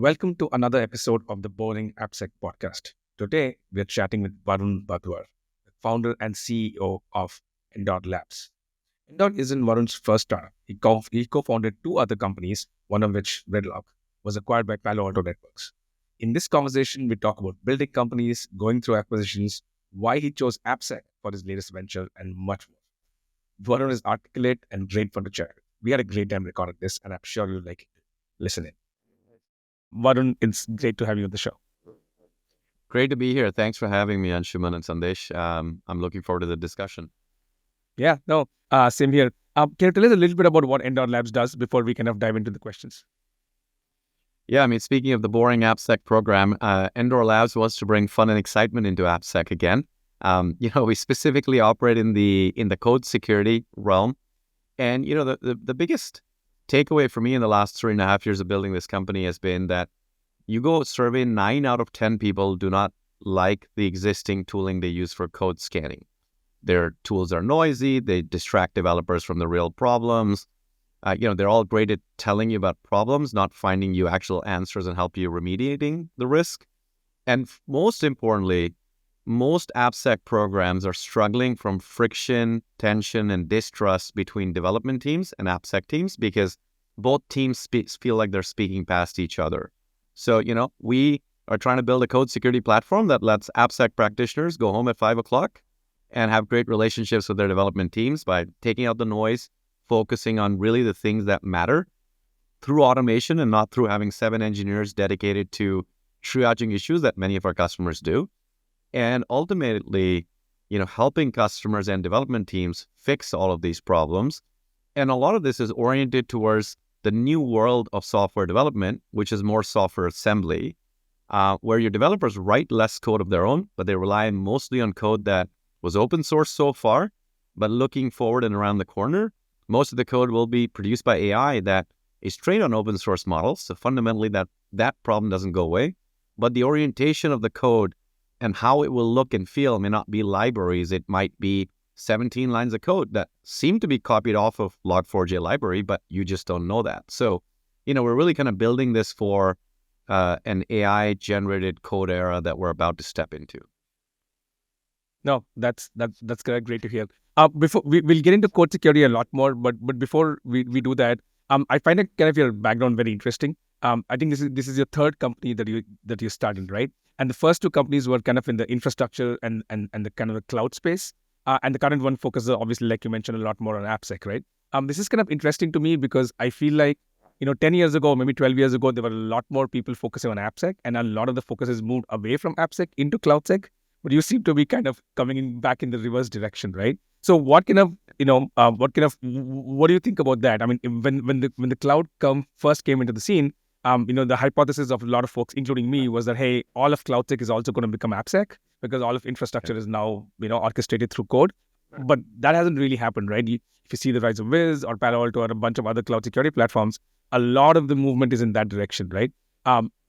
Welcome to another episode of the Boring AppSec podcast. Today, we're chatting with Varun Badhwar, the founder and CEO of Endor Labs. Endor isn't Varun's first startup. He co-founded two other companies, one of which, Redlock, was acquired by Palo Alto Networks. In this conversation, we talk about building companies, going through acquisitions, why he chose AppSec for his latest venture, and much more. Varun is articulate and great fun to chat with. We had a great time recording this, and I'm sure you'll like it. Listen in. Varun, it's great to have you on the show. Great to be here. Thanks for having me, Anshuman and Sandesh. I'm looking forward to the discussion. Yeah, no, same here. Can you tell us a little bit about what Endor Labs does before we kind of dive into the questions? Yeah, speaking of the boring AppSec program, Endor Labs wants to bring fun and excitement into AppSec again. We specifically operate in the code security realm, and the biggest takeaway for me in the last 3.5 years of building this company has been that you go survey 9 out of 10 people do not like the existing tooling they use for code scanning. Their tools are noisy, they distract developers from the real problems. They're all great at telling you about problems, not finding you actual answers and help you remediating the risk. And most importantly, most AppSec programs are struggling from friction, tension, and distrust between development teams and AppSec teams because both teams feel like they're speaking past each other. So, we are trying to build a code security platform that lets AppSec practitioners go home at 5 o'clock and have great relationships with their development teams by taking out the noise, focusing on really the things that matter through automation and not through having 7 engineers dedicated to triaging issues that many of our customers do. And ultimately, helping customers and development teams fix all of these problems. And a lot of this is oriented towards the new world of software development, which is more software assembly, where your developers write less code of their own, but they rely mostly on code that was open source so far. But looking forward and around the corner, most of the code will be produced by AI that is trained on open source models. So fundamentally, that problem doesn't go away. But the orientation of the code and how it will look and feel may not be libraries. It might be 17 lines of code that seem to be copied off of Log4j library, but you just don't know that. So, we're really kind of building this for an AI-generated code era that we're about to step into. No, that's great to hear. Before we'll get into code security a lot more, but before we do that, I find it kind of your background very interesting. I think this is your third company that you started, right? And the first two companies were kind of in the infrastructure and the kind of the cloud space. And the current one focuses, obviously, like you mentioned, a lot more on AppSec, right? This is kind of interesting to me because I feel like, 10 years ago, maybe 12 years ago, there were a lot more people focusing on AppSec, and a lot of the focus has moved away from AppSec into CloudSec. But you seem to be kind of coming back in the reverse direction, right? So what do you think about that? I mean, when the cloud first came into the scene, the hypothesis of a lot of folks, including me, was that, hey, all of CloudSec is also going to become AppSec because all of infrastructure is now, orchestrated through code. But that hasn't really happened, right? If you see the rise of Wiz or Palo Alto or a bunch of other cloud security platforms, a lot of the movement is in that direction, right?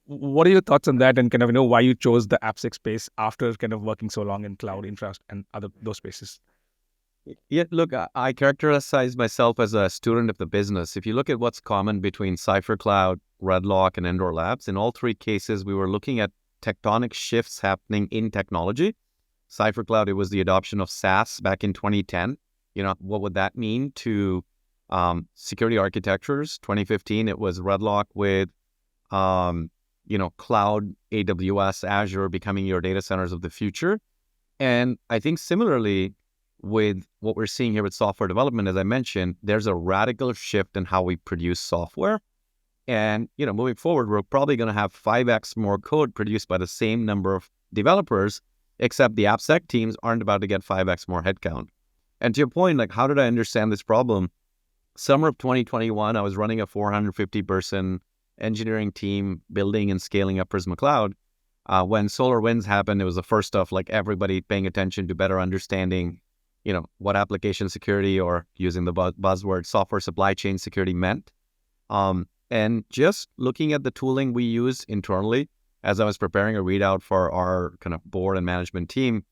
What are your thoughts on that, and kind of why you chose the AppSec space after kind of working so long in cloud infra and those spaces? Yeah, look, I characterize myself as a student of the business. If you look at what's common between CipherCloud, Redlock, and Endor Labs, in all three cases, we were looking at tectonic shifts happening in technology. CipherCloud, it was the adoption of SaaS back in 2010. What would that mean to security architectures? 2015, it was Redlock with, cloud, AWS, Azure becoming your data centers of the future. And I think similarly, with what we're seeing here with software development, as I mentioned, there's a radical shift in how we produce software. And, moving forward, we're probably going to have 5x more code produced by the same number of developers, except the AppSec teams aren't about to get 5x more headcount. And to your point, like, how did I understand this problem? Summer of 2021, I was running a 450-person engineering team building and scaling up Prisma Cloud. When SolarWinds happened, it was the first of like everybody paying attention to better understanding what application security, or using the buzzword software supply chain security, meant. And just looking at the tooling we use internally, as I was preparing a readout for our kind of board and management team,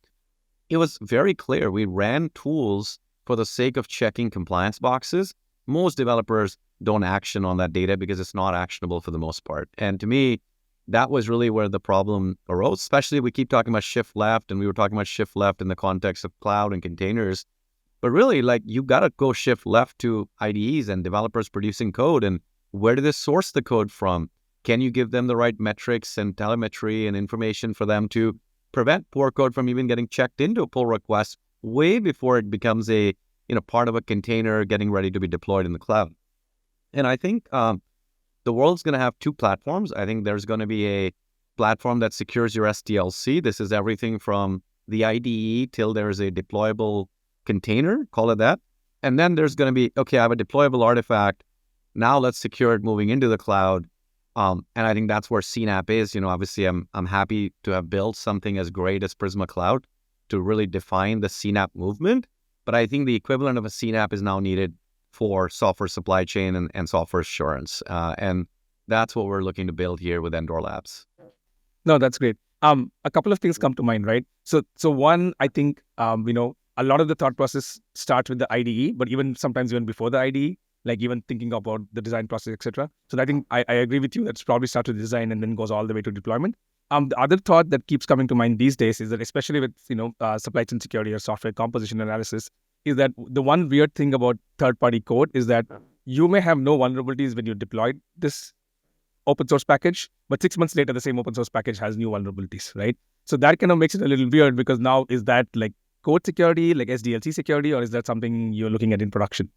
it was very clear we ran tools for the sake of checking compliance boxes. Most developers don't action on that data because it's not actionable for the most part. And to me, that was really where the problem arose. Especially we keep talking about shift left, and we were talking about shift left in the context of cloud and containers. But really, like, you got to go shift left to IDEs and developers producing code. And where do they source the code from? Can you give them the right metrics and telemetry and information for them to prevent poor code from even getting checked into a pull request way before it becomes a part of a container getting ready to be deployed in the cloud? And I think the world's going to have two platforms. I think there's going to be a platform that secures your SDLC. This is everything from the IDE till there's a deployable container, call it that. And then there's going to be, okay, I have a deployable artifact. Now let's secure it moving into the cloud. And I think that's where CNAPP is. Obviously, I'm happy to have built something as great as Prisma Cloud to really define the CNAPP movement. But I think the equivalent of a CNAPP is now needed for software supply chain and software assurance. And that's what we're looking to build here with Endor Labs. No, that's great. A couple of things come to mind, right? So one, I think, a lot of the thought process starts with the IDE, but sometimes even before the IDE, like even thinking about the design process, etc. So I think I agree with you. That's probably starts with design and then goes all the way to deployment. The other thought that keeps coming to mind these days is that, especially with supply chain security or software composition analysis, is that the one weird thing about third-party code is that you may have no vulnerabilities when you deployed this open source package, but 6 months later, the same open source package has new vulnerabilities, right? So that kind of makes it a little weird, because now is that like code security, like SDLC security, or is that something you're looking at in production?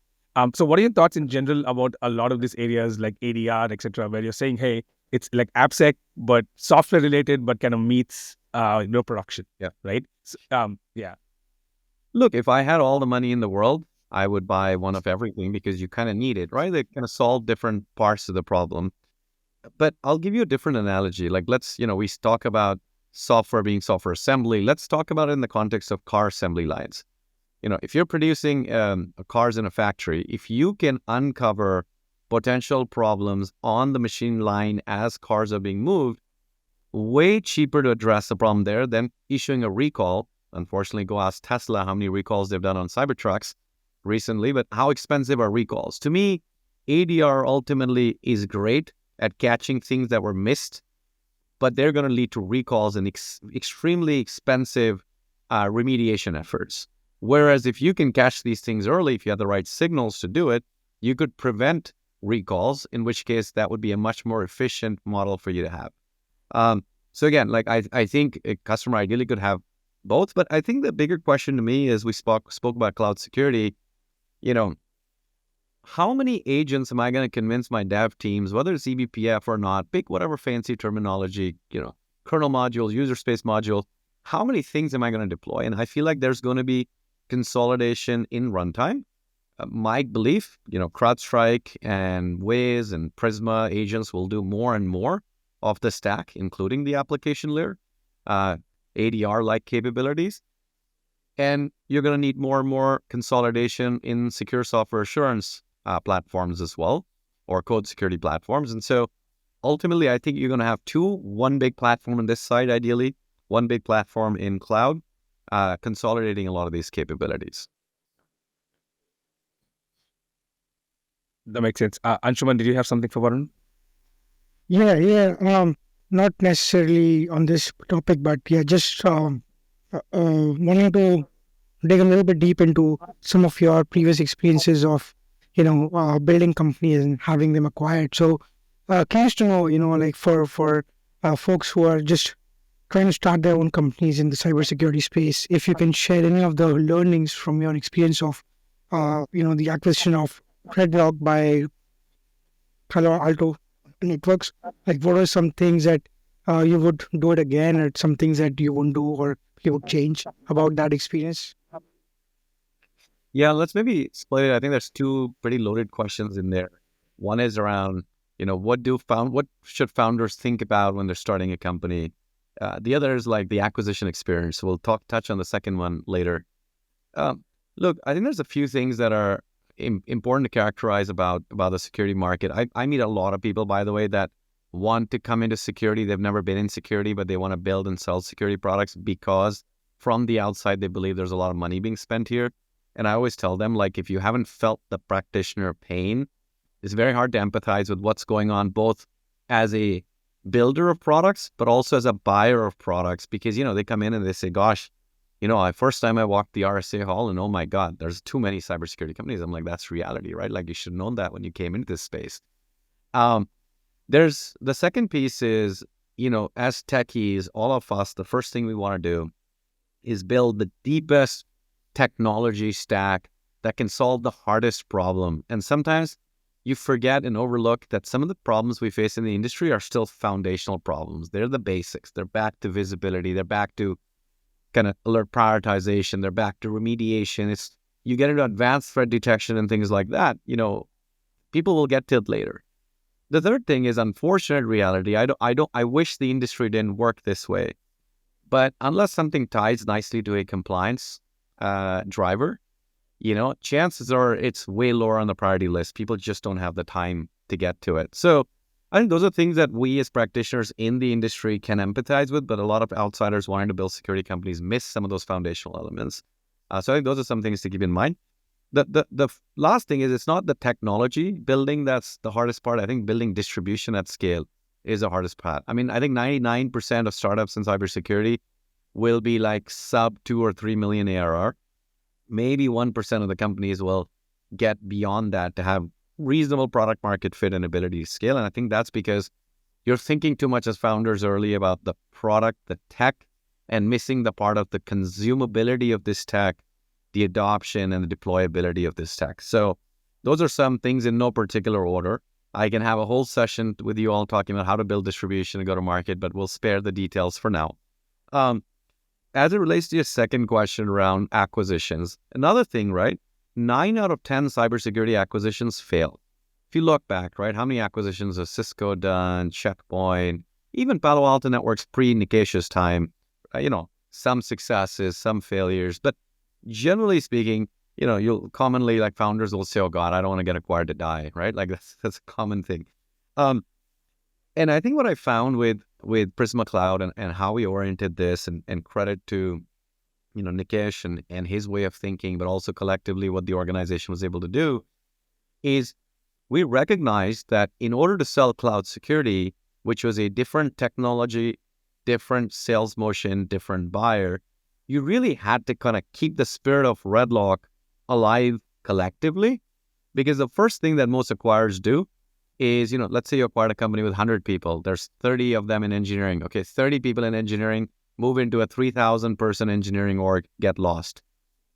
So what are your thoughts in general about a lot of these areas like ADR, etc., where you're saying, hey, it's like AppSec, but software related, but kind of meets production, Yeah. right? So, yeah. Look, if I had all the money in the world, I would buy one of everything, because you kind of need it, right? They kind of solve different parts of the problem. But I'll give you a different analogy. Like, we talk about software being software assembly. Let's talk about it in the context of car assembly lines. If you're producing cars in a factory, if you can uncover potential problems on the machine line as cars are being moved, way cheaper to address the problem there than issuing a recall. Unfortunately, go ask Tesla how many recalls they've done on Cybertrucks recently, but how expensive are recalls? To me, ADR ultimately is great at catching things that were missed, but they're going to lead to recalls and extremely expensive remediation efforts. Whereas if you can catch these things early, if you have the right signals to do it, you could prevent recalls, in which case that would be a much more efficient model for you to have. So again, like I think a customer ideally could have both, but I think the bigger question to me is, we spoke about cloud security, how many agents am I going to convince my dev teams, whether it's eBPF or not, pick whatever fancy terminology, kernel modules, user space module, how many things am I going to deploy? And I feel like there's going to be consolidation in runtime. My belief, CrowdStrike and Wiz and Prisma agents will do more and more of the stack, including the application layer, ADR-like capabilities. And you're going to need more and more consolidation in secure software assurance platforms as well, or code security platforms. And so ultimately, I think you're going to have one big platform on this side, ideally, one big platform in cloud, consolidating a lot of these capabilities. That makes sense. Anshuman, did you have something for Varun? Yeah. Not necessarily on this topic, but yeah, just wanting to dig a little bit deep into some of your previous experiences of, building companies and having them acquired. So, curious to know, like for folks who are just trying to start their own companies in the cybersecurity space, if you can share any of the learnings from your experience of, the acquisition of Redlock by Palo Alto Networks. Like, what are some things that you would do it again, or some things that you wouldn't do or you would change about that experience? Yeah, let's maybe split it. I think there's two pretty loaded questions in there. One is around, what should founders think about when they're starting a company? The other is like the acquisition experience. We'll touch on the second one later. Look, I think there's a few things that are important to characterize about the security market. I meet a lot of people, by the way, that want to come into security. They've never been in security, but they want to build and sell security products because from the outside, they believe there's a lot of money being spent here. And I always tell them, like, if you haven't felt the practitioner pain, it's very hard to empathize with what's going on, both as a builder of products, but also as a buyer of products, because, they come in and they say, gosh, first time I walked the RSA hall and oh my God, there's too many cybersecurity companies. I'm like, that's reality, right? Like you should have known that when you came into this space. There's the second piece is, as techies, all of us, the first thing we want to do is build the deepest technology stack that can solve the hardest problem. And sometimes you forget and overlook that some of the problems we face in the industry are still foundational problems. They're the basics. They're back to visibility. They're back to kind of alert prioritization. They're back to remediation. You get into advanced threat detection and things like that. People will get to it later. The third thing is unfortunate reality. I wish the industry didn't work this way, but unless something ties nicely to a compliance driver, chances are it's way lower on the priority list. People just don't have the time to get to it. So I think those are things that we as practitioners in the industry can empathize with, but a lot of outsiders wanting to build security companies miss some of those foundational elements. So I think those are some things to keep in mind. The last thing is it's not the technology building that's the hardest part. I think building distribution at scale is the hardest part. I mean, I think 99% of startups in cybersecurity will be like sub 2 or 3 million ARR. Maybe 1% of the companies will get beyond that to have reasonable product market fit and ability to scale. And I think that's because you're thinking too much as founders early about the product, the tech, and missing the part of the consumability of this tech, the adoption and the deployability of this tech. So those are some things in no particular order. I can have a whole session with you all talking about how to build distribution and go to market, but we'll spare the details for now. As it relates to your second question around acquisitions, another thing, right? 9 out of 10 cybersecurity acquisitions fail. If you look back, right, how many acquisitions has Cisco done, Checkpoint, even Palo Alto Networks pre-Nikesh's time, some successes, some failures, but generally speaking, you'll commonly, like founders will say, oh God, I don't want to get acquired to die, right? Like that's a common thing. And I think what I found with Prisma Cloud and how we oriented this and credit to, Nikesh and his way of thinking, but also collectively what the organization was able to do is we recognized that in order to sell cloud security, which was a different technology, different sales motion, different buyer, you really had to kind of keep the spirit of Redlock alive collectively, because the first thing that most acquirers do is, let's say you acquired a company with 100 people. There's 30 of them in engineering. Okay, 30 people in engineering move into a 3,000 person engineering org, get lost.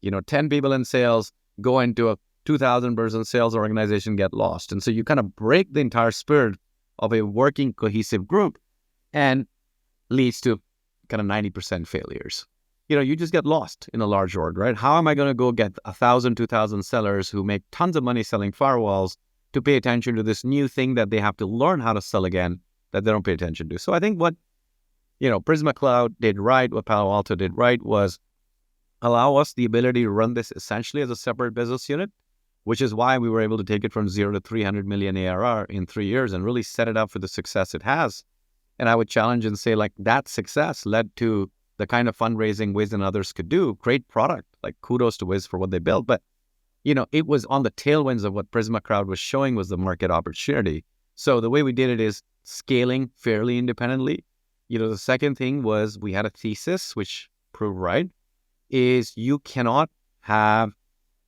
10 people in sales go into a 2,000 person sales organization, get lost. And so you kind of break the entire spirit of a working cohesive group and leads to kind of 90% failures. You just get lost in a large org, right? How am I going to go get 1,000, 2,000 sellers who make tons of money selling firewalls to pay attention to this new thing that they have to learn how to sell again that they don't pay attention to? So I think what, Prisma Cloud did right, what Palo Alto did right was allow us the ability to run this essentially as a separate business unit, which is why we were able to take it from 0 to 300 million ARR in 3 years and really set it up for the success it has. And I would challenge and say, like, that success led to the kind of fundraising Wiz and others could do. Great product, like kudos to Wiz for what they built. But, it was on the tailwinds of what Prisma Cloud was showing was the market opportunity. So the way we did it is scaling fairly independently. The second thing was we had a thesis, which proved right, is you cannot have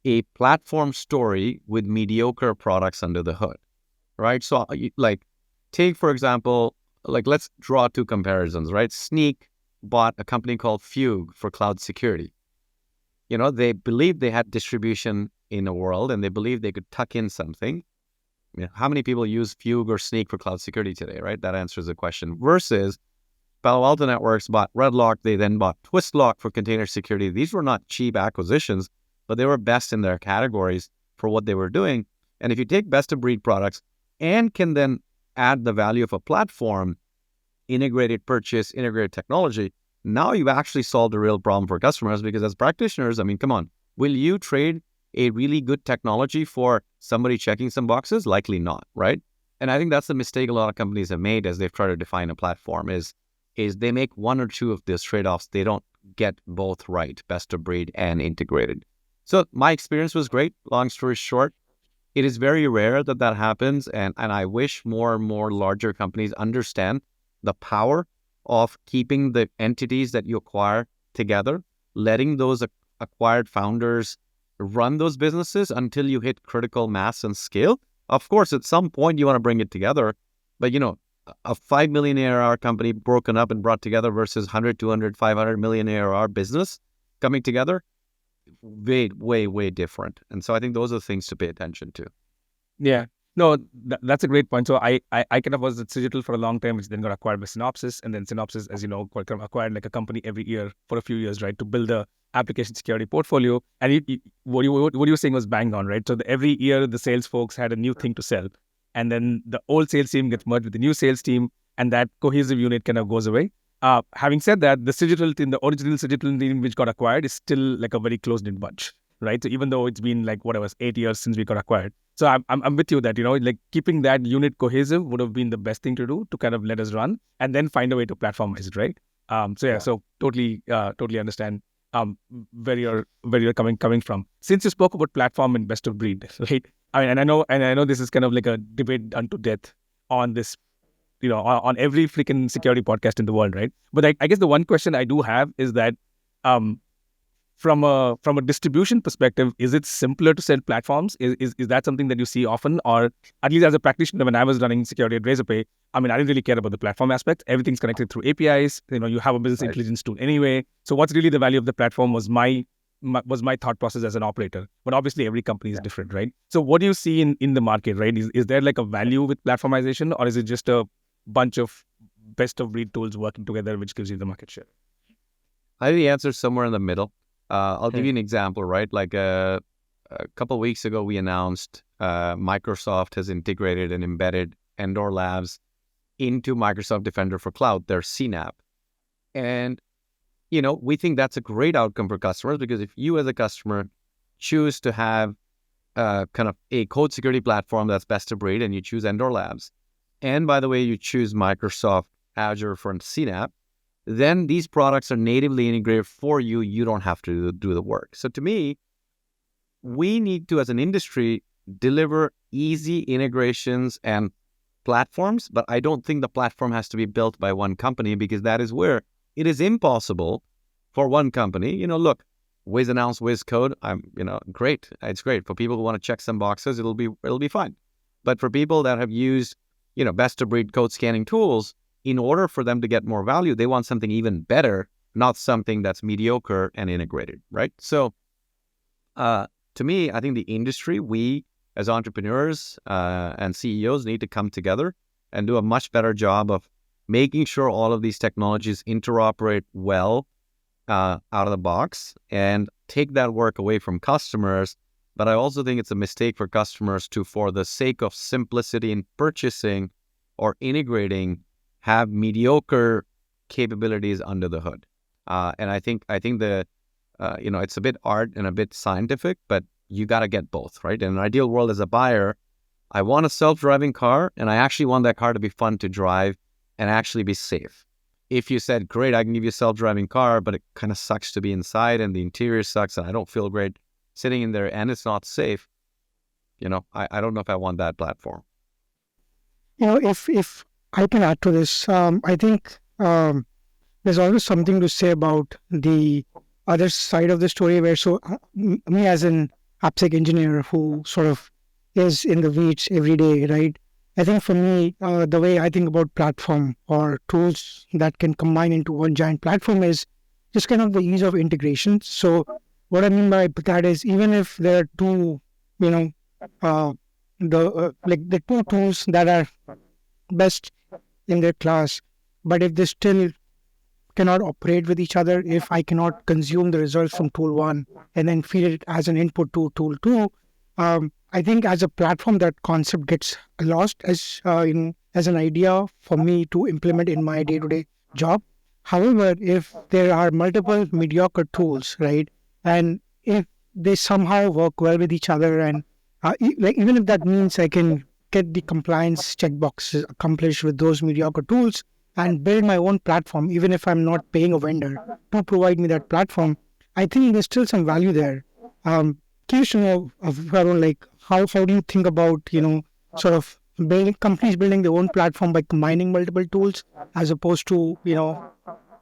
a platform story with mediocre products under the hood, right? So like take, for example, like let's draw two comparisons, right? Sneak bought a company called Fugue for cloud security. They believed they had distribution in the world and they believed they could tuck in something. How many people use Fugue or Sneak for cloud security today, right? That answers the question. Versus Palo Alto Networks bought Redlock. They then bought Twistlock for container security. These were not cheap acquisitions, but they were best in their categories for what they were doing. And if you take best of breed products and can then add the value of a platform, integrated purchase, integrated technology, now you've actually solved a real problem for customers, because as practitioners, I mean, come on, will you trade a really good technology for somebody checking some boxes? Likely not, right? And I think that's the mistake a lot of companies have made as they've tried to define a platform is they make one or two of these trade-offs. They don't get both right, best of breed and integrated. So my experience was great. Long story short, it is very rare that happens. And I wish more and more larger companies understand the power of keeping the entities that you acquire together, letting those acquired founders run those businesses until you hit critical mass and scale. Of course, at some point you want to bring it together, but a 5 million ARR company broken up and brought together versus 100, 200, 500 million ARR business coming together, way, way, way different. And so I think those are things to pay attention to. Yeah. No, that's a great point. So I kind of was at Digital for a long time, which then got acquired by Synopsys. And then Synopsys, as you know, kind of acquired like a company every year for a few years, right, to build a application security portfolio. And what you were saying was bang on, right? So every year the sales folks had a new thing to sell. And then the old sales team gets merged with the new sales team, and that cohesive unit kind of goes away. Having said that, the Digital team, the original Digital team which got acquired, is still like a very close-knit bunch, right? So even though it's been like 8 years since we got acquired. So I'm with you that, like keeping that unit cohesive would have been the best thing to do to kind of let us run and then find a way to platformize it, right? So totally understand where you're coming from. Since you spoke about platform and best of breed, right? I mean, and I know this is kind of like a debate unto death on this, on every freaking security podcast in the world, right? But I guess the one question I do have is that, from a distribution perspective, is it simpler to sell platforms? Is that something that you see often? Or at least as a practitioner, when I was running security at Razorpay, I mean, I didn't really care about the platform aspect. Everything's connected through APIs. You have a business intelligence tool anyway. So what's really the value of the platform was my thought process as an operator. But obviously every company is different, right? So what do you see in the market, right? Is there like a value with platformization, or is it just a bunch of best of breed tools working together which gives you the market share? I think the answer is somewhere in the middle. I'll give you an example, right? Like a couple of weeks ago, we announced Microsoft has integrated and embedded Endor Labs into Microsoft Defender for Cloud, their CNAP. And, we think that's a great outcome for customers, because if you as a customer choose to have kind of a code security platform that's best of breed, and you choose Endor Labs, and by the way, you choose Microsoft Azure for CNAP, then these products are natively integrated for you. You don't have to do the work. So to me, we need to, as an industry, deliver easy integrations and platforms, but I don't think the platform has to be built by one company, because that is where it is impossible for one company. Look, Wiz announced Wiz Code. Great. It's great. For people who want to check some boxes, it'll be fine. But for people that have used, best of breed code scanning tools, in order for them to get more value, they want something even better, not something that's mediocre and integrated, right? So to me, I think the industry, we as entrepreneurs and CEOs need to come together and do a much better job of making sure all of these technologies interoperate well out of the box, and take that work away from customers. But I also think it's a mistake for customers to, for the sake of simplicity in purchasing or integrating, have mediocre capabilities under the hood. And I think the it's a bit art and a bit scientific, but you got to get both, right? In an ideal world, as a buyer, I want a self-driving car, and I actually want that car to be fun to drive and actually be safe. If you said, great, I can give you a self-driving car, but it kind of sucks to be inside, and the interior sucks, and I don't feel great sitting in there, and it's not safe, I don't know if I want that platform. If I can add to this, I think there's always something to say about the other side of the story, where me as an AppSec engineer who sort of is in the weeds every day, right? I think for me, the way I think about platform or tools that can combine into one giant platform is just kind of the ease of integration. So what I mean by that is, even if there are two, the two tools that are best in their class, but if they still cannot operate with each other, if I cannot consume the results from tool one and then feed it as an input to tool two, I think as a platform, that concept gets lost as an idea for me to implement in my day-to-day job. However, if there are multiple mediocre tools, right, and if they somehow work well with each other, and even if that means I can get the compliance checkboxes accomplished with those mediocre tools and build my own platform, even if I'm not paying a vendor to provide me that platform, I think there's still some value there. Curious to know, Varun, how do you think about, sort of companies building their own platform by combining multiple tools, as opposed to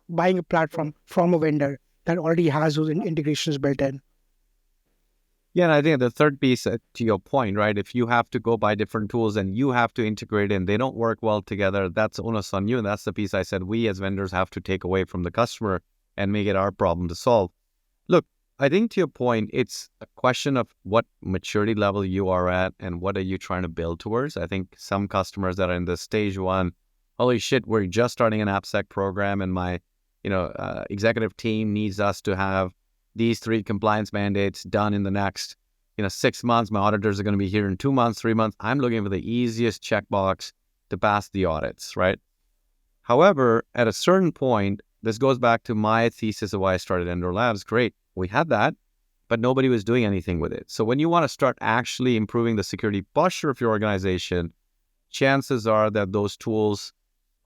buying a platform from a vendor that already has those integrations built in. Yeah, and I think the third piece, to your point, right? If you have to go buy different tools and you have to integrate and they don't work well together, that's onus on you. And that's the piece I said we as vendors have to take away from the customer and make it our problem to solve. Look, I think to your point, it's a question of what maturity level you are at and what are you trying to build towards. I think some customers that are in the stage one, holy shit, we're just starting an AppSec program and my executive team needs us to have these 3 compliance mandates done in the next 6 months. My auditors are going to be here in 2 months, 3 months. I'm looking for the easiest checkbox to pass the audits, right? However, at a certain point, this goes back to my thesis of why I started Endor Labs. Great, we had that, but nobody was doing anything with it. So when you want to start actually improving the security posture of your organization, chances are that those tools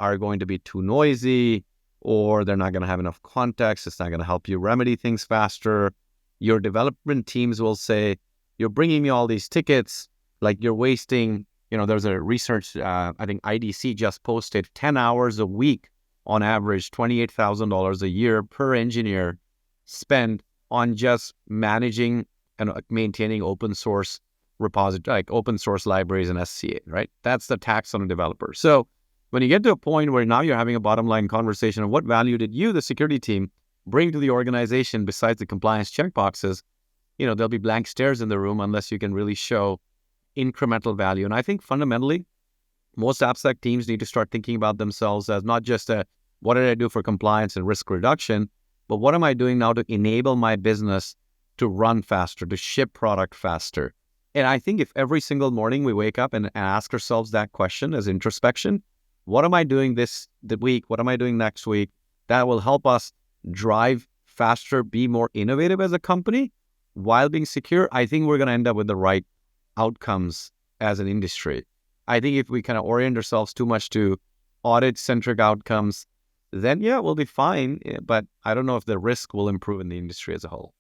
are going to be too noisy, or they're not going to have enough context. It's not going to help you remedy things faster. Your development teams will say, you're bringing me all these tickets, like you're wasting, there's a research, I think IDC just posted 10 hours a week on average, $28,000 a year per engineer spent on just managing and maintaining open source repository, like open source libraries and SCA, right? That's the tax on a developer. So when you get to a point where now you're having a bottom line conversation of what value did you, the security team, bring to the organization besides the compliance checkboxes, there'll be blank stares in the room unless you can really show incremental value. And I think fundamentally, most AppSec teams need to start thinking about themselves as not just what did I do for compliance and risk reduction, but what am I doing now to enable my business to run faster, to ship product faster? And I think if every single morning we wake up and ask ourselves that question as introspection, what am I doing the week? What am I doing next week? That will help us drive faster, be more innovative as a company while being secure. I think we're going to end up with the right outcomes as an industry. I think if we kind of orient ourselves too much to audit-centric outcomes, then yeah, we'll be fine. But I don't know if the risk will improve in the industry as a whole.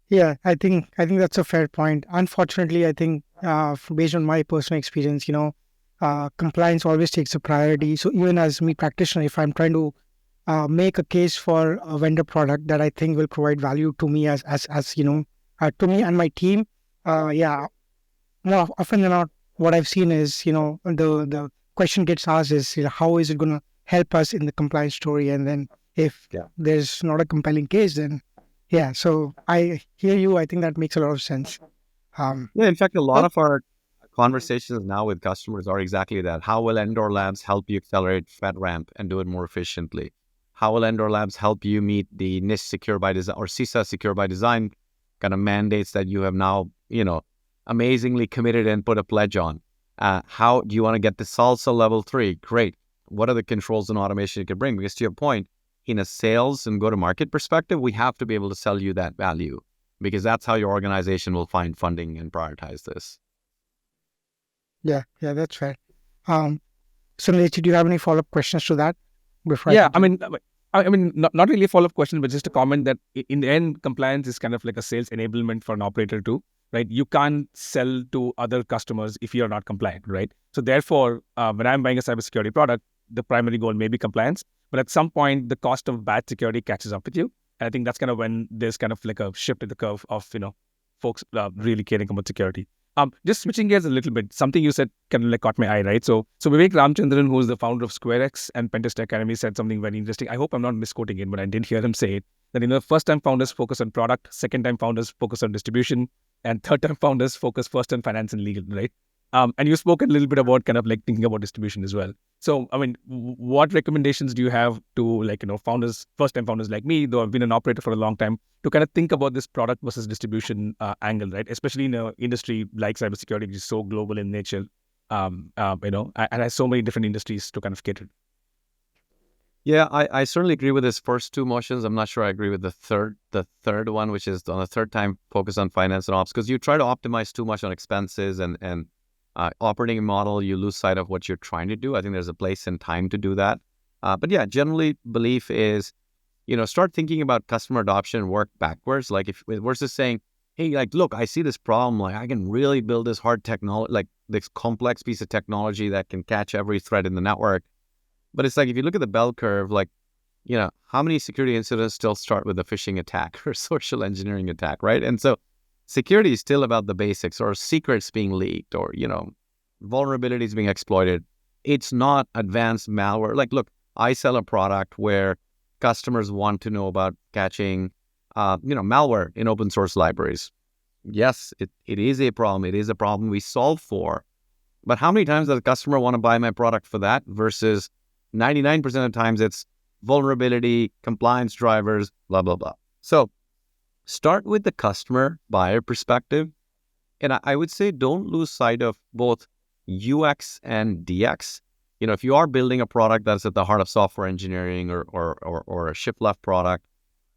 Yeah, I think that's a fair point. Unfortunately, I think based on my personal experience, compliance always takes a priority. So even as me practitioner, if I'm trying to make a case for a vendor product that I think will provide value to me as to me and my team, more often than not, what I've seen is the question gets asked is how is it going to help us in the compliance story, and then if there's not a compelling case, then so I hear you. I think that makes a lot of sense. In fact, a lot of our conversations now with customers are exactly that. How will Endor Labs help you accelerate FedRAMP and do it more efficiently? How will Endor Labs help you meet the NIST Secure by Design or CISA Secure by Design kind of mandates that you have now, amazingly committed and put a pledge on? How do you want to get the SALSA level 3? Great. What are the controls and automation you can bring? Because to your point, in a sales and go-to-market perspective, we have to be able to sell you that value, because that's how your organization will find funding and prioritize this. Yeah, that's fair. So, Nilesh, do you have any follow-up questions to that? Before I mean, not really a follow-up question, but just a comment that in the end, compliance is kind of like a sales enablement for an operator too, right? You can't sell to other customers if you're not compliant, right? So therefore, when I'm buying a cybersecurity product, the primary goal may be compliance, but at some point, the cost of bad security catches up with you. And I think that's kind of when there's kind of like a shift in the curve of, folks really caring about security. Just switching gears a little bit, something you said kind of like caught my eye, right? So Vivek Ramchandran, who's the founder of SquareX and Pentest Academy, said something very interesting. I hope I'm not misquoting it, but I did hear him say it, that, first-time founders focus on product, second-time founders focus on distribution, and third-time founders focus first on finance and legal, right? And you spoke a little bit about kind of like thinking about distribution as well. So, I mean, what recommendations do you have to founders, first-time founders like me, though I've been an operator for a long time, to kind of think about this product versus distribution angle, right? Especially in an industry like cybersecurity, which is so global in nature, and has so many different industries to kind of cater. Yeah, I certainly agree with his first two motions. I'm not sure I agree with the third one, which is on the third time focus on finance and ops, because you try to optimize too much on expenses and operating model, you lose sight of what you're trying to do. I think there's a place and time to do that. But yeah, generally belief is, start thinking about customer adoption, work backwards. Like if versus saying, hey, like, look, I see this problem. Like, I can really build this hard technology, like this complex piece of technology that can catch every thread in the network. But it's like, if you look at the bell curve, like, how many security incidents still start with a phishing attack or social engineering attack, right? And so security is still about the basics, or secrets being leaked, or, vulnerabilities being exploited. It's not advanced malware. Like, look, I sell a product where customers want to know about catching, malware in open source libraries. Yes, it is a problem. It is a problem we solve for. But how many times does a customer want to buy my product for that versus 99% of the times it's vulnerability, compliance drivers, blah, blah, blah. So start with the customer buyer perspective. And I would say don't lose sight of both UX and DX. If you are building a product that's at the heart of software engineering, or a shift left product,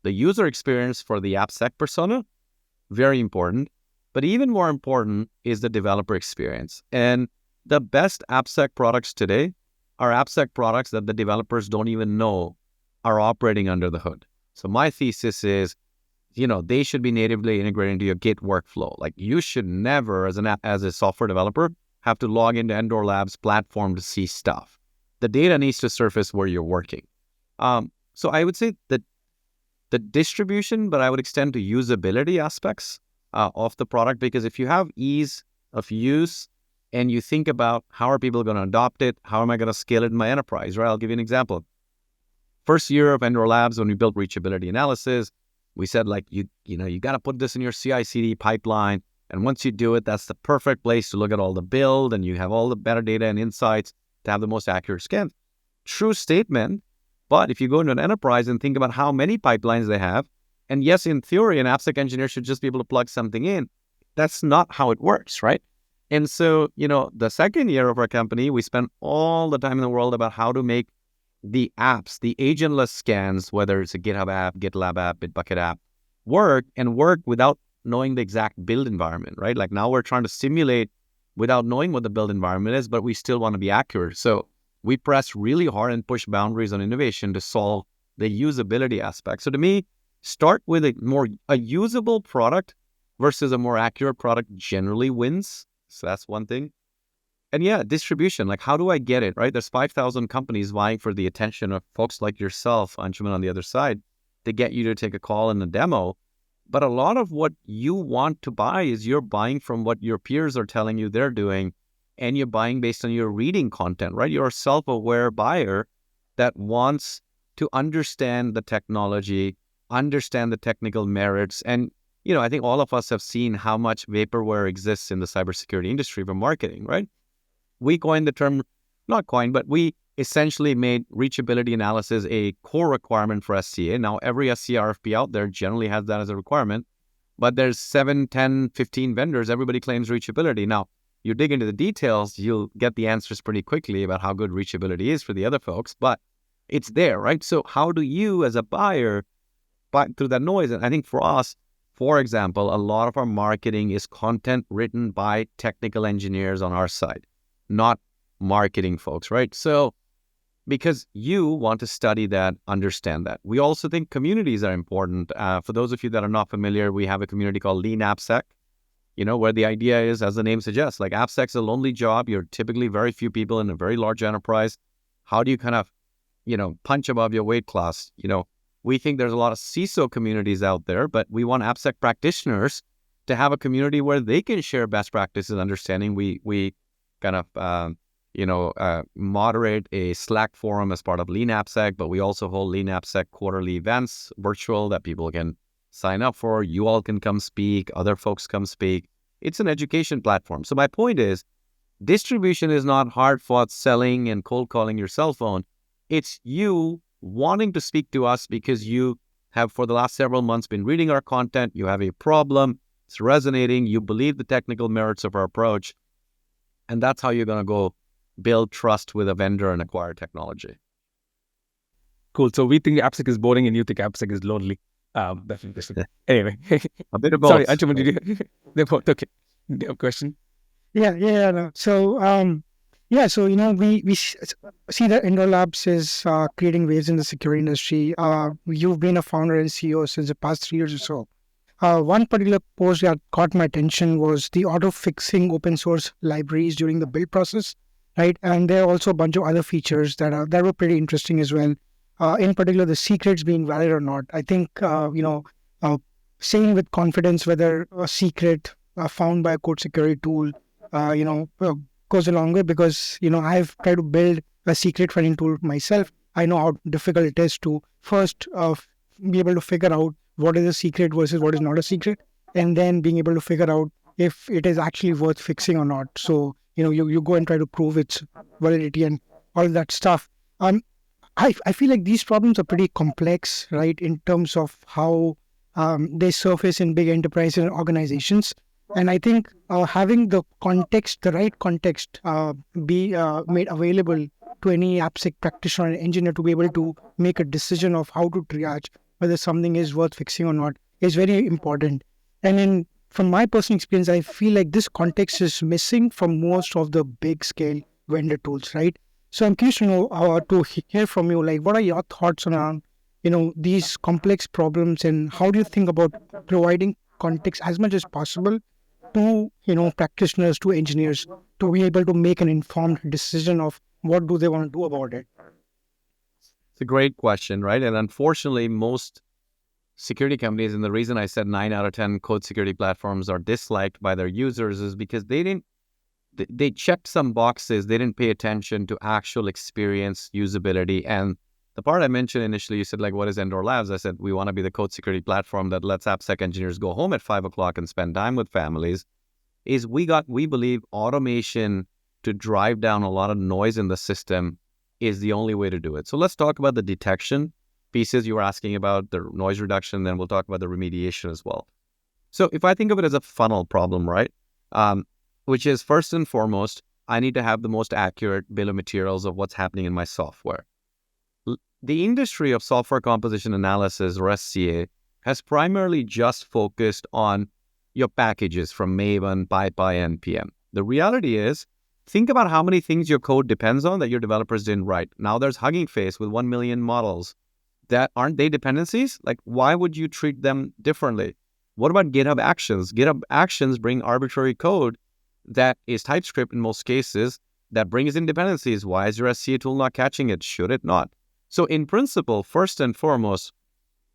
the user experience for the AppSec persona, very important. But even more important is the developer experience. And the best AppSec products today are AppSec products that the developers don't even know are operating under the hood. So my thesis is, they should be natively integrated into your Git workflow. Like, you should never, as a software developer, have to log into Endor Labs platform to see stuff. The data needs to surface where you're working. So I would say that the distribution, but I would extend to usability aspects of the product, because if you have ease of use and you think about how are people going to adopt it, how am I going to scale it in my enterprise, right? I'll give you an example. First year of Endor Labs, when we built reachability analysis, we said, like, you got to put this in your CI/CD pipeline. And once you do it, that's the perfect place to look at all the build, and you have all the metadata and insights to have the most accurate scan. True statement. But if you go into an enterprise and think about how many pipelines they have, and yes, in theory, an AppSec engineer should just be able to plug something in. That's not how it works, right? And so, the second year of our company, we spent all the time in the world about how to make the apps, the agentless scans, whether it's a GitHub app, GitLab app, Bitbucket app, work without knowing the exact build environment, right? Like, now we're trying to simulate without knowing what the build environment is, but we still want to be accurate. So we press really hard and push boundaries on innovation to solve the usability aspect. So to me, start with a usable product versus a more accurate product generally wins. So that's one thing. And yeah, distribution, like, how do I get it, right? There's 5,000 companies vying for the attention of folks like yourself, Anshuman, on the other side, to get you to take a call in a demo. But a lot of what you want to buy is you're buying from what your peers are telling you they're doing, and you're buying based on your reading content, right? You're a self-aware buyer that wants to understand the technology, understand the technical merits. And, I think all of us have seen how much vaporware exists in the cybersecurity industry for marketing, right? We coined the term, not coined, but we essentially made reachability analysis a core requirement for SCA. Now, every SCA RFP out there generally has that as a requirement, but there's 7, 10, 15 vendors. Everybody claims reachability. Now, you dig into the details, you'll get the answers pretty quickly about how good reachability is for the other folks, but it's there, right? So how do you, as a buyer, buy through that noise? And I think for us, for example, a lot of our marketing is content written by technical engineers on our side, not marketing folks, right? So because you want to study that, understand that. We also think communities are important. For those of you that are not familiar, we have a community called Lean AppSec, where the idea is, as the name suggests, like, AppSec's a lonely job. You're typically very few people in a very large enterprise. How do you kind of, punch above your weight class? We think there's a lot of CISO communities out there, but we want AppSec practitioners to have a community where they can share best practices, understanding. We kind of, moderate a Slack forum as part of Lean AppSec, but we also hold Lean AppSec quarterly events, virtual, that people can sign up for. You all can come speak, other folks come speak. It's an education platform. So my point is, distribution is not hard-fought selling and cold calling your cell phone. It's you wanting to speak to us because you have, for the last several months, been reading our content. You have a problem. It's resonating. You believe the technical merits of our approach. And that's how you're going to go build trust with a vendor and acquire technology. Cool. So we think AppSec is boring and you think AppSec is lonely. That's interesting. Anyway. A bit of both. Sorry, Anshuman, did you? They're both okay. Do you have a question? Yeah. No. So, so we see that Endor Labs is creating waves in the security industry. You've been a founder and CEO since the past 3 years or so. One particular post that caught my attention was the auto-fixing open source libraries during the build process, right? And there are also a bunch of other features that were pretty interesting as well. In particular, the secrets being valid or not. I think uh, saying with confidence whether a secret found by a code security tool, goes a long way, because I've tried to build a secret finding tool myself. I know how difficult it is to first be able to figure out what is a secret versus what is not a secret, and then being able to figure out if it is actually worth fixing or not. So you go and try to prove its validity and all that stuff. um I feel like these problems are pretty complex, right, in terms of how they surface in big enterprises and organizations. And I think having the right context, be made available to any AppSec practitioner and engineer to be able to make a decision of how to triage whether something is worth fixing or not is very important. And from my personal experience, I feel like this context is missing from most of the big scale vendor tools, right? So I'm curious to know, hear from you, like, what are your thoughts on these complex problems, and how do you think about providing context as much as possible to practitioners, to engineers, to be able to make an informed decision of what do they want to do about it? It's a great question, right? And unfortunately, most security companies, and the reason I said 9 out of 10 code security platforms are disliked by their users is because they checked some boxes. They didn't pay attention to actual experience, usability. And the part I mentioned initially, you said, like, what is Endor Labs? I said, we want to be the code security platform that lets AppSec engineers go home at 5 o'clock and spend time with families. We believe automation to drive down a lot of noise in the system is the only way to do it. So let's talk about the detection pieces you were asking about, the noise reduction, then we'll talk about the remediation as well. So if I think of it as a funnel problem, right? Which is, first and foremost, I need to have the most accurate bill of materials of what's happening in my software. The industry of software composition analysis, or SCA, has primarily just focused on your packages from Maven, PyPy, NPM. The reality is, think about how many things your code depends on that your developers didn't write. Now there's Hugging Face with 1 million models. That aren't they dependencies? Like, why would you treat them differently? What about GitHub Actions? GitHub Actions bring arbitrary code that is TypeScript in most cases that brings in dependencies. Why is your SCA tool not catching it? Should it not? So in principle, first and foremost,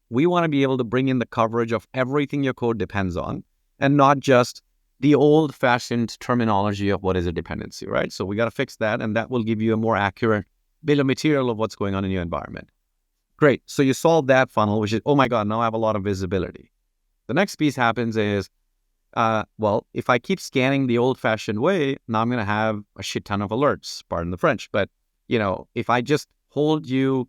we want to be able to bring in the coverage of everything your code depends on, and not just the old-fashioned terminology of what is a dependency, right? So we got to fix that, and that will give you a more accurate bill of material of what's going on in your environment. Great. So you solve that funnel, which is, oh my God, now I have a lot of visibility. The next piece happens is, if I keep scanning the old-fashioned way, now I'm going to have a shit ton of alerts, pardon the French. But, if I just hold you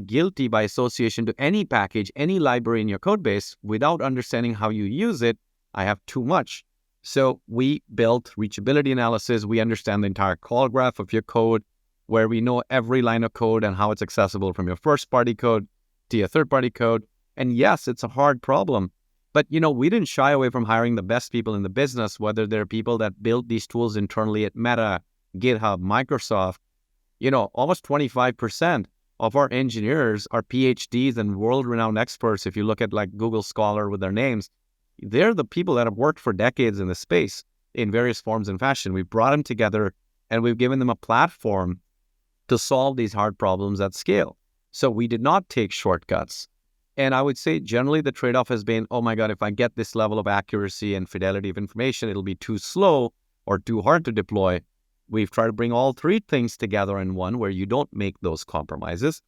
guilty by association to any package, any library in your code base without understanding how you use it, I have too much. So we built reachability analysis. We understand the entire call graph of your code, where we know every line of code and how it's accessible from your first-party code to your third-party code. And yes, it's a hard problem. But, we didn't shy away from hiring the best people in the business, whether they're people that build these tools internally at Meta, GitHub, Microsoft. Almost 25% of our engineers are PhDs and world-renowned experts. If you look at like Google Scholar with their names, they're the people that have worked for decades in the space in various forms and fashion. We've brought them together and we've given them a platform to solve these hard problems at scale. So we did not take shortcuts. And I would say generally the trade-off has been, oh my God, if I get this level of accuracy and fidelity of information, it'll be too slow or too hard to deploy. We've tried to bring all three things together in one where you don't make those compromises.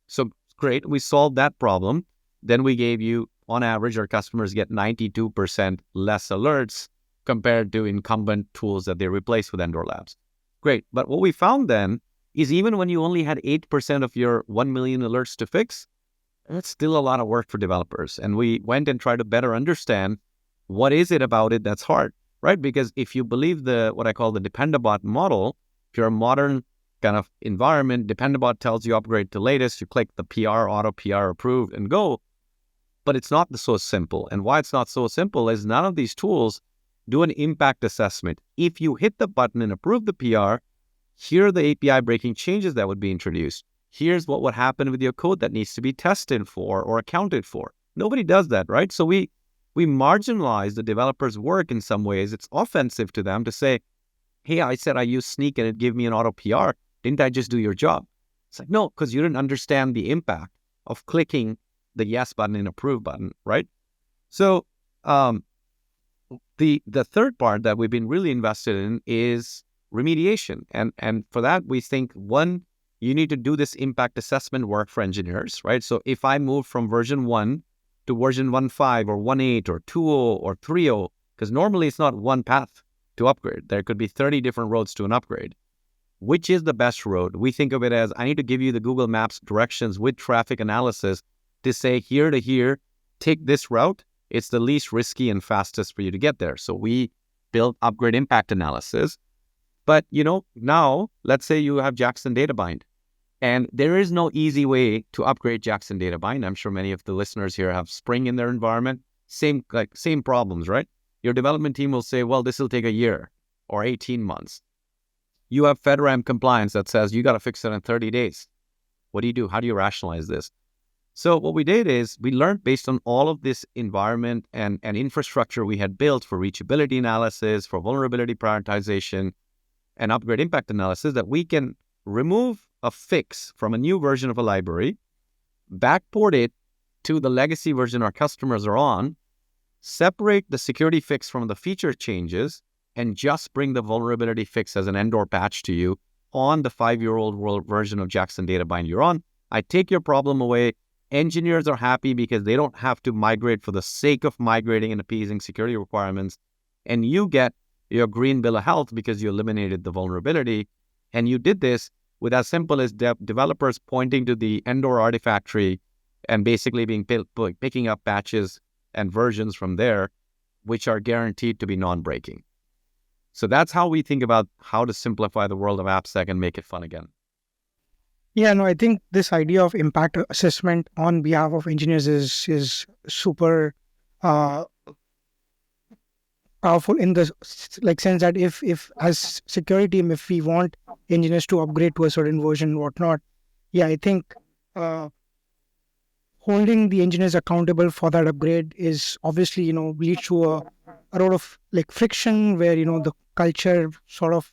So great, we solved that problem. Then we gave you, on average, our customers get 92% less alerts compared to incumbent tools that they replace with Endor Labs. Great, but what we found then is even when you only had 8% of your 1 million alerts to fix, that's still a lot of work for developers. And we went and tried to better understand what is it about it that's hard, right? Because if you believe what I call the Dependabot model, if you're a modern kind of environment, Dependabot tells you upgrade to latest, you click the PR, auto PR approved and go. But it's not so simple. And why it's not so simple is none of these tools do an impact assessment. If you hit the button and approve the PR, here are the API breaking changes that would be introduced. Here's what would happen with your code that needs to be tested for or accounted for. Nobody does that, right? So we we marginalize the developer's work in some ways. It's offensive to them to say, hey, I said I use Sneak and it gave me an auto PR. Didn't I just do your job? It's like, no, because you didn't understand the impact of clicking the yes button and approve button, right? So the third part that we've been really invested in is remediation. And for that, we think, one, you need to do this impact assessment work for engineers, right? So if I move from version 1 to version 1.5 or 1.8 or 2.0 or 3.0, because normally it's not one path to upgrade. There could be 30 different roads to an upgrade. Which is the best road? We think of it as, I need to give you the Google Maps directions with traffic analysis to say here to here, take this route. It's the least risky and fastest for you to get there. So we build upgrade impact analysis. But, now let's say you have Jackson Data Bind, and there is no easy way to upgrade Jackson Data Bind. I'm sure many of the listeners here have Spring in their environment. Same problems, right? Your development team will say, well, this will take a year or 18 months. You have FedRAMP compliance that says you got to fix it in 30 days. What do you do? How do you rationalize this? So what we did is we learned based on all of this environment and infrastructure we had built for reachability analysis, for vulnerability prioritization, and upgrade impact analysis, that we can remove a fix from a new version of a library, backport it to the legacy version our customers are on, separate the security fix from the feature changes, and just bring the vulnerability fix as an Endor patch to you on the 5-year-old version of Jackson Data Bind you're on. I take your problem away. Engineers are happy because they don't have to migrate for the sake of migrating and appeasing security requirements. And you get your green bill of health because you eliminated the vulnerability. And you did this with as simple as developers pointing to the Endor artifactory and basically picking up patches and versions from there, which are guaranteed to be non-breaking. So that's how we think about how to simplify the world of AppSec and make it fun again. Yeah, no, I think this idea of impact assessment on behalf of engineers is super powerful in the sense that if as security team, if we want engineers to upgrade to a certain version, whatnot, yeah, I think holding the engineers accountable for that upgrade is obviously leads to a lot of friction where the culture sort of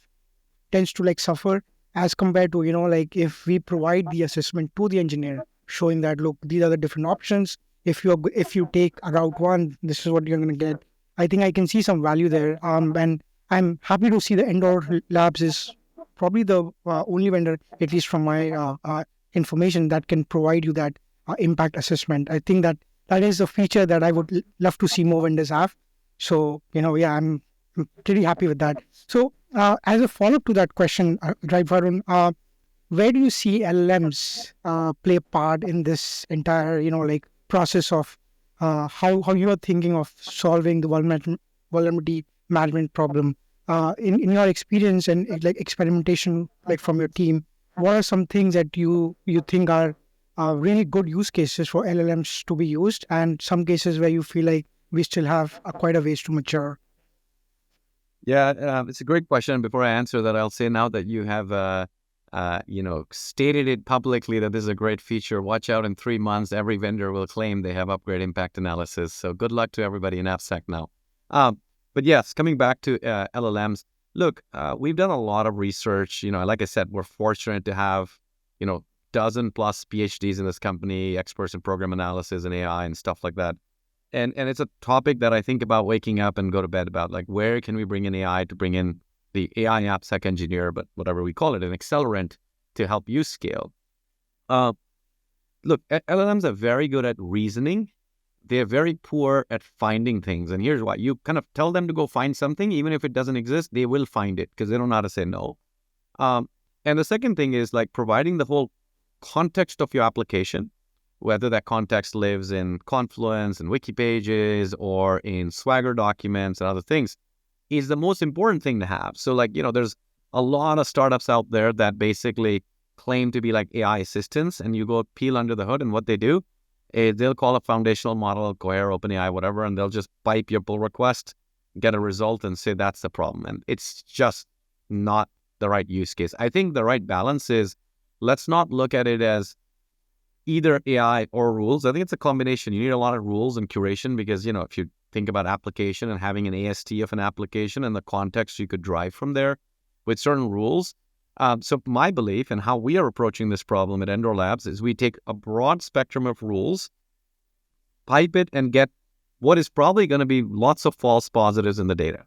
tends to suffer, as compared to if we provide the assessment to the engineer showing that, look, these are the different options. If you take a route 1, this is what you're going to get. I think I can see some value there, and I'm happy to see the Endor Labs is probably the only vendor, at least from my information, that can provide you that impact assessment. I think that is a feature that I would love to see more vendors have. So yeah, I'm pretty happy with that. So as a follow-up to that question, right, Varun, where do you see LLMs play a part in this entire process of how you are thinking of solving the vulnerability management problem in your experience and experimentation from your team? What are some things that you think are really good use cases for LLMs to be used, and some cases where you feel like we still have quite a ways to mature? Yeah, it's a great question. Before I answer that, I'll say now that you have stated it publicly that this is a great feature. Watch out, in 3 months, every vendor will claim they have upgrade impact analysis. So good luck to everybody in AppSec now. But yes, coming back to LLMs, look, we've done a lot of research. Like I said, we're fortunate to have, dozen plus PhDs in this company, experts in program analysis and AI and stuff like that. And it's a topic that I think about waking up and go to bed about, where can we bring in AI to bring in the AI AppSec engineer, but whatever we call it, an accelerant to help you scale. Look, LLMs are very good at reasoning. They're very poor at finding things. And here's why. You kind of tell them to go find something, even if it doesn't exist, they will find it because they don't know how to say no. And the second thing is providing the whole context of your application, whether that context lives in Confluence and wiki pages or in Swagger documents and other things, is the most important thing to have. So there's a lot of startups out there that basically claim to be AI assistants, and you go peel under the hood, and what they do is they'll call a foundational model, Cohere, OpenAI, whatever, and they'll just pipe your pull request, get a result, and say that's the problem. And it's just not the right use case. I think the right balance is, let's not look at it as either AI or rules. I think it's a combination. You need a lot of rules and curation because, if you think about application and having an AST of an application and the context you could drive from there with certain rules. So my belief and how we are approaching this problem at Endor Labs is we take a broad spectrum of rules, pipe it, and get what is probably going to be lots of false positives in the data.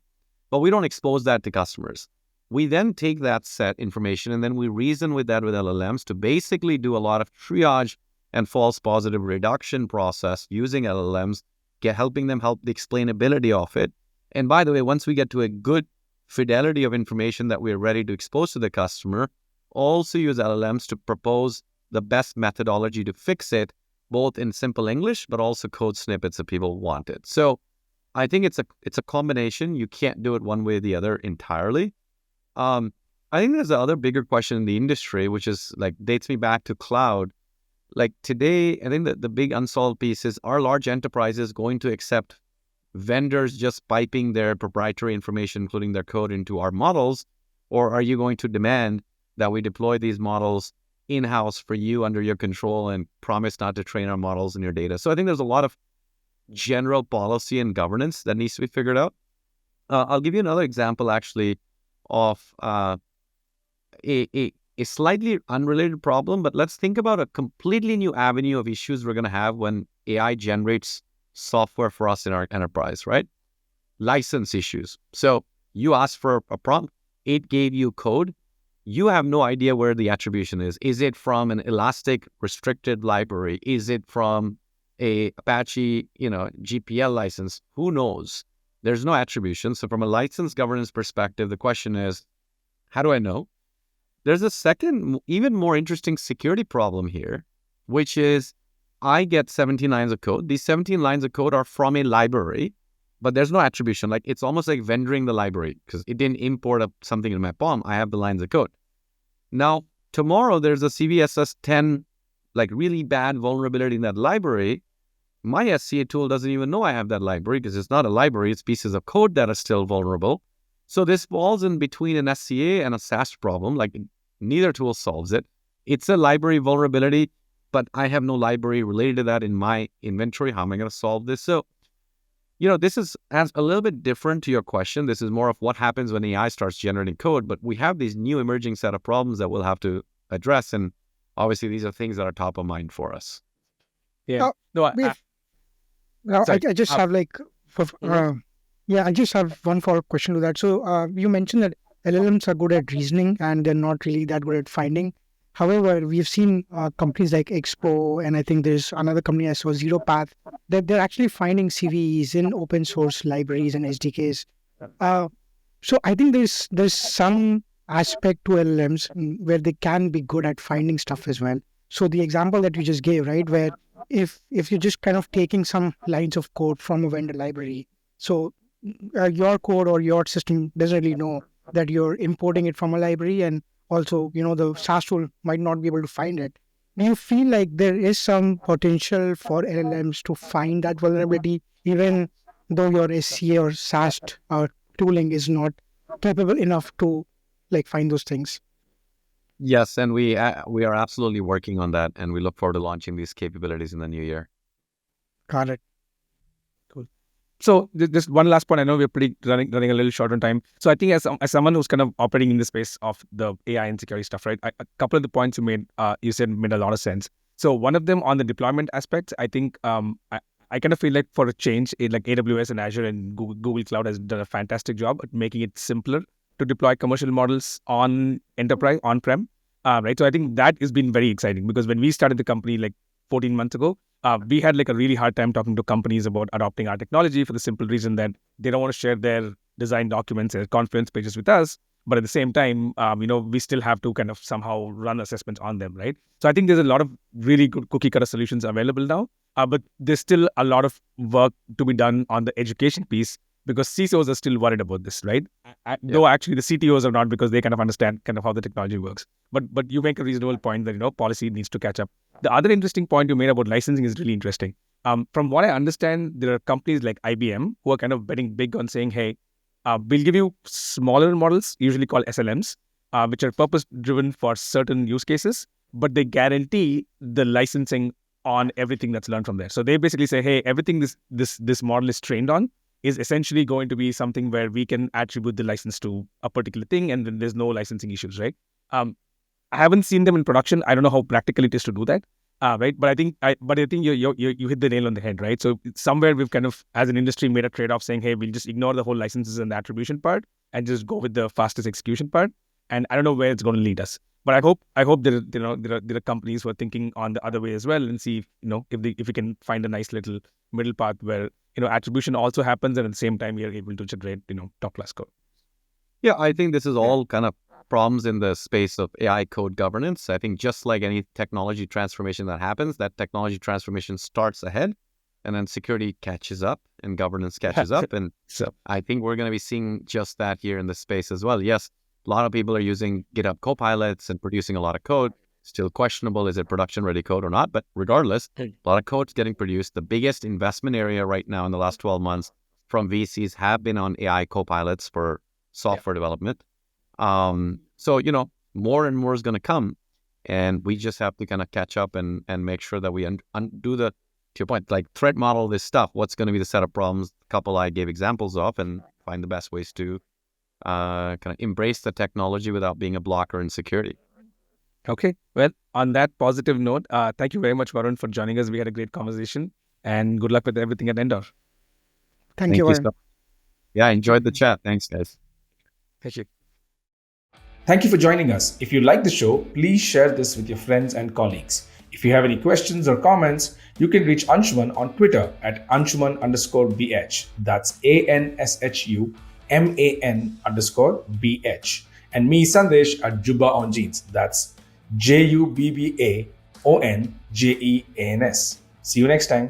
But we don't expose that to customers. We then take that set information and then we reason with that with LLMs to basically do a lot of triage and false positive reduction process using LLMs, helping them help the explainability of it. And by the way, once we get to a good fidelity of information that we're ready to expose to the customer, also use LLMs to propose the best methodology to fix it, both in simple English, but also code snippets that people wanted. So I think it's a combination. You can't do it one way or the other entirely. I think there's the other bigger question in the industry, which is like dates me back to cloud. Like today, I think that the big unsolved piece is, are large enterprises going to accept vendors just piping their proprietary information, including their code, into our models? Or are you going to demand that we deploy these models in-house for you under your control and promise not to train our models in your data? So I think there's a lot of general policy and governance that needs to be figured out. I'll give you another example actually of a slightly unrelated problem, but let's think about a completely new avenue of issues we're going to have when AI generates software for us in our enterprise, right? License issues. So you asked for a prompt, it gave you code. You have no idea where the attribution is. Is it from an Elastic restricted library? Is it from a Apache, GPL license? Who knows? There's no attribution. So from a license governance perspective, the question is, how do I know? There's a second, even more interesting security problem here, which is I get 17 lines of code. These 17 lines of code are from a library, but there's no attribution. Like it's almost like vendoring the library because it didn't import something in my POM. I have the lines of code. Now, tomorrow there's a CVSS 10, like really bad vulnerability in that library. My SCA tool doesn't even know I have that library because it's not a library. It's pieces of code that are still vulnerable. So this falls in between an SCA and a SAST problem. Like neither tool solves it. It's a library vulnerability, but I have no library related to that in my inventory. How am I going to solve this? So, this is as a little bit different to your question. This is more of what happens when AI starts generating code, but we have these new emerging set of problems that we'll have to address. And obviously these are things that are top of mind for us. Yeah. I just have I just have one follow-up question to that. So you mentioned that LLMs are good at reasoning and they're not really that good at finding. However, we've seen companies like Expo, and I think there's another company I saw, ZeroPath, that they're actually finding CVEs in open source libraries and SDKs. So I think there's some aspect to LLMs where they can be good at finding stuff as well. So the example that you just gave, right, where if you're just kind of taking some lines of code from a vendor library, so your code or your system doesn't really know that you're importing it from a library, and also, the SaaS tool might not be able to find it. Do you feel like there is some potential for LLMs to find that vulnerability, even though your SCA or SaaS tooling is not capable enough to find those things? Yes, and we are absolutely working on that, and we look forward to launching these capabilities in the new year. Got it. Cool. So just one last point. I know we're pretty running a little short on time. So I think as someone who's kind of operating in the space of the AI and security stuff, right? A couple of the points you said made a lot of sense. So one of them on the deployment aspect, I think I kind of feel like for a change, like AWS and Azure and Google Cloud has done a fantastic job at making it simpler to deploy commercial models on enterprise on-prem, right? So I think that has been very exciting because when we started the company like 14 months ago, we had like a really hard time talking to companies about adopting our technology for the simple reason that they don't want to share their design documents and Confluence pages with us. But at the same time, we still have to kind of somehow run assessments on them, right? So I think there's a lot of really good cookie cutter solutions available now, but there's still a lot of work to be done on the education piece because CISOs are still worried about this, right? Though actually the CTOs are not, because they kind of understand kind of how the technology works. But you make a reasonable point that, policy needs to catch up. The other interesting point you made about licensing is really interesting. From what I understand, there are companies like IBM who are kind of betting big on saying, hey, we'll give you smaller models, usually called SLMs, which are purpose-driven for certain use cases, but they guarantee the licensing on everything that's learned from there. So they basically say, hey, everything this model is trained on is essentially going to be something where we can attribute the license to a particular thing, and then there's no licensing issues, right? I haven't seen them in production. I don't know how practical it is to do that, right? But I think you hit the nail on the head, right? So somewhere we've kind of, as an industry, made a trade-off saying, hey, we'll just ignore the whole licenses and the attribution part and just go with the fastest execution part. And I don't know where it's going to lead us. But I hope there are companies who are thinking on the other way as well, and see if we can find a nice little middle path where attribution also happens, and at the same time we are able to generate top class code. Yeah, I think this is all kind of problems in the space of AI code governance. I think just like any technology transformation that happens, that technology transformation starts ahead, and then security catches up and governance catches up. And So I think we're going to be seeing just that here in this space as well. Yes, a lot of people are using GitHub Copilots and producing a lot of code. Still questionable, is it production ready code or not? But regardless, a lot of code's getting produced. The biggest investment area right now in the last 12 months from VCs have been on AI copilots for software development. So, more and more is going to come, and we just have to kind of catch up and make sure that we undo to your point, like threat model this stuff. What's going to be the set of problems? A couple I gave examples of, and find the best ways to kind of embrace the technology without being a blocker in security. Okay. Well, on that positive note, thank you very much, Varun, for joining us. We had a great conversation, and good luck with everything at Endor. Thank you, Varun. Yeah, I enjoyed the chat. Thanks, guys. Thank you. Thank you for joining us. If you like the show, please share this with your friends and colleagues. If you have any questions or comments, you can reach Anshuman on Twitter at Anshuman_BH. That's ANSHUMAN_BH. And me, Sandesh, at Juba on Jeans. That's JUBBAONJEANS. See you next time.